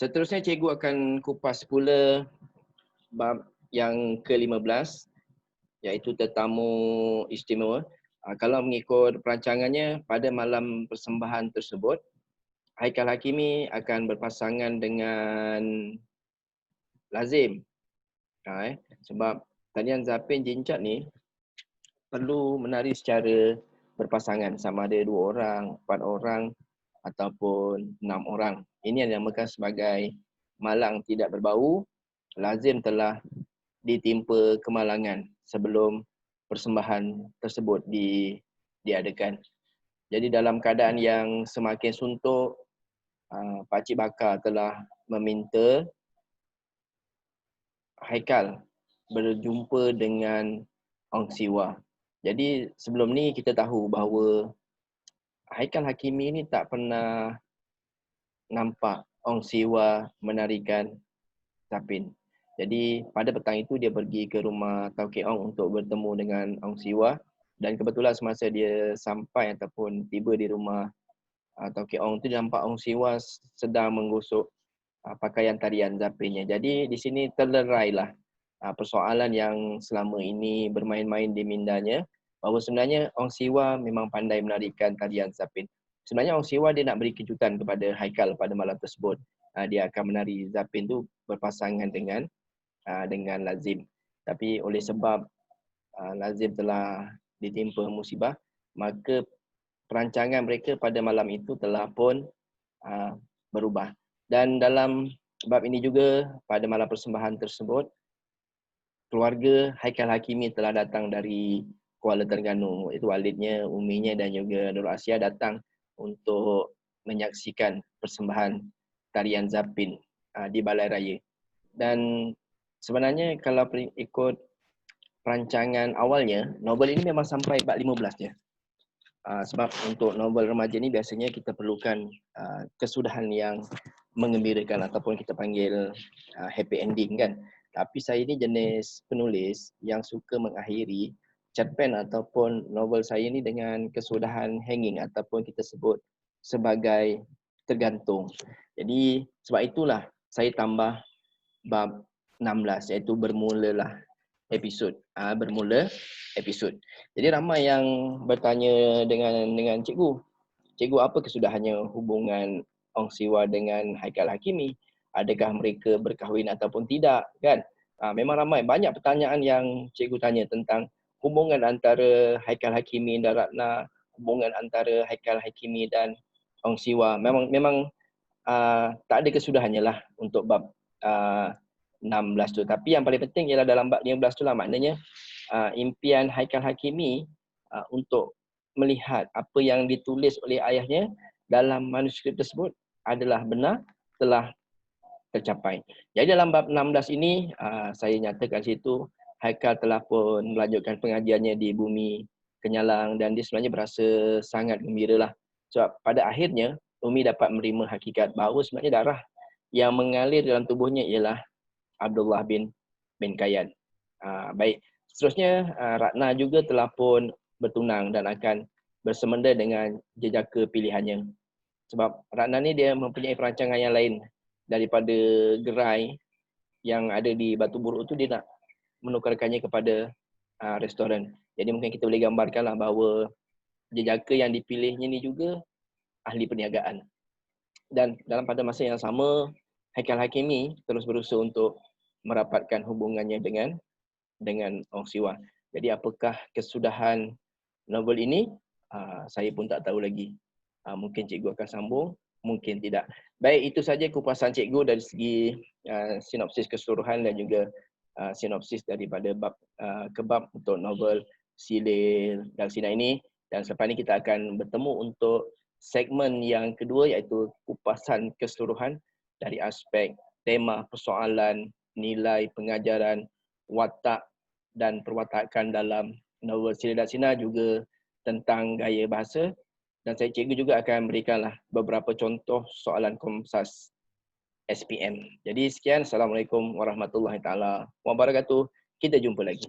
Seterusnya cikgu akan kupas pula bab yang ke-15 iaitu tetamu istimewa. Kalau mengikut perancangannya pada malam persembahan tersebut, Haikal Hakimi akan berpasangan dengan Lazim. Sebab tarian Zapin Jincat ni perlu menari secara berpasangan, sama ada 2 orang, 4 orang ataupun 6 orang. Ini yang dinamakan sebagai malang tidak berbau. Lazim telah ditimpa kemalangan sebelum persembahan tersebut diadakan. Jadi dalam keadaan yang semakin suntuk, Pakcik Bakar telah meminta Haikal berjumpa dengan Ong Siwa. Jadi sebelum ni kita tahu bahawa Haikal Hakimi ni tak pernah nampak Ong Siwa menarikan Zapin. Jadi pada petang itu dia pergi ke rumah Tauke Ong untuk bertemu dengan Ong Siwa, dan kebetulan semasa dia sampai ataupun tiba di rumah Tauke Ong tu, dia nampak Ong Siwa sedang menggosok pakaian tarian Zapinnya. Jadi di sini terlerailah persoalan yang selama ini bermain-main di mindanya, bahawa sebenarnya Ong Siwa memang pandai menarikan tarian Zapin. Sebenarnya Ong Siwa dia nak beri kejutan kepada Haikal pada malam tersebut. Dia akan menari Zapin tu berpasangan dengan Lazim. Tapi oleh sebab Lazim telah ditimpa musibah, maka perancangan mereka pada malam itu telah pun berubah. Dan dalam bab ini juga, pada malam persembahan tersebut, keluarga Haikal Hakimi telah datang dari Kuala Terengganu, iaitu walidnya, uminya dan juga Nur Asia datang untuk menyaksikan persembahan tarian Zapin di Balai Raya. Dan sebenarnya kalau ikut perancangan awalnya, novel ini memang sampai bab 15 je. Sebab untuk novel remaja ni biasanya kita perlukan kesudahan yang mengembirakan ataupun kita panggil happy ending kan. Tapi saya ni jenis penulis yang suka mengakhiri cerpen ataupun novel saya ni dengan kesudahan hanging ataupun kita sebut sebagai tergantung. Jadi sebab itulah saya tambah bab 16 iaitu bermulalah episod. Bermula episod. Jadi ramai yang bertanya dengan cikgu. Cikgu, apa kesudahannya hubungan Ong Siwa dengan Haikal Hakimi? Adakah mereka berkahwin ataupun tidak, kan? Memang ramai, banyak pertanyaan yang cikgu tanya tentang hubungan antara Haikal Hakimi dan Ratna, hubungan antara Haikal Hakimi dan Ong Siwa. Memang tak ada kesudahannya lah untuk bab 16 tu. Tapi yang paling penting ialah dalam bab 15 tu lah, maknanya impian Haikal Hakimi untuk melihat apa yang ditulis oleh ayahnya dalam manuskrip tersebut adalah benar, telah tercapai. Jadi dalam bab 16 ini saya nyatakan situ Haikal telah pun melanjutkan pengajiannya di Bumi Kenyalang, dan dia sebenarnya berasa sangat gembira lah. Sebab pada akhirnya Umi dapat menerima hakikat bahawa sebenarnya darah yang mengalir dalam tubuhnya ialah Abdullah bin Kayan. Baik, seterusnya Ratna juga telah pun bertunang dan akan bersemenda dengan jejaka pilihannya. Sebab Ratna ni dia mempunyai perancangan yang lain daripada gerai yang ada di Batu Buruk tu, dia nak menukarkannya kepada restoran. Jadi mungkin kita boleh gambarkanlah bahawa jejaka yang dipilihnya ni juga ahli perniagaan. Dan dalam pada masa yang sama, Haikal Hakimi terus berusaha untuk merapatkan hubungannya dengan Ong Siwa. Jadi apakah kesudahan novel ini? Saya pun tak tahu lagi. Mungkin cikgu akan sambung, mungkin tidak. Baik, itu saja kupasan cikgu dari segi sinopsis keseluruhan dan juga sinopsis daripada bab ke bab untuk novel Silir Dalsina ini. Dan selepas ini kita akan bertemu untuk segmen yang kedua, iaitu kupasan keseluruhan dari aspek tema, persoalan, nilai pengajaran, watak dan perwatakan dalam novel Silir Dalsina, juga tentang gaya bahasa. Dan saya cikgu juga akan berikanlah beberapa contoh soalan Komsas SPM. Jadi sekian, Assalamualaikum warahmatullahi taala wabarakatuh. Kita jumpa lagi.